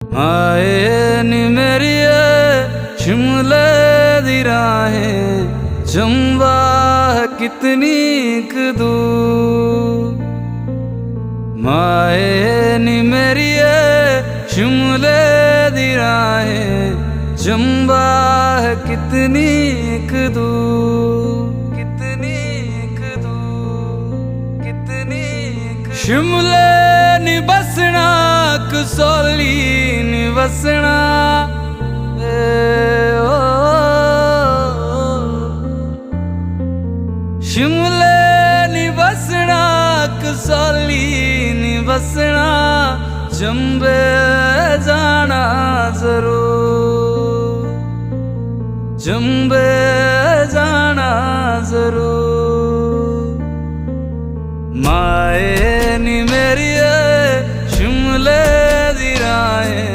आए नी मेरिए शिमले दी राहें चंबा है कितनी दूर। माए नी मेरिए शिमले दी राहें चंबा है कितनी दूर, कितनी दूर, कितनी शिमले नी बसना कसौली नी बसना शिमले नी बसना कसौली नी बसना चंबे जाना जरूर, चंबे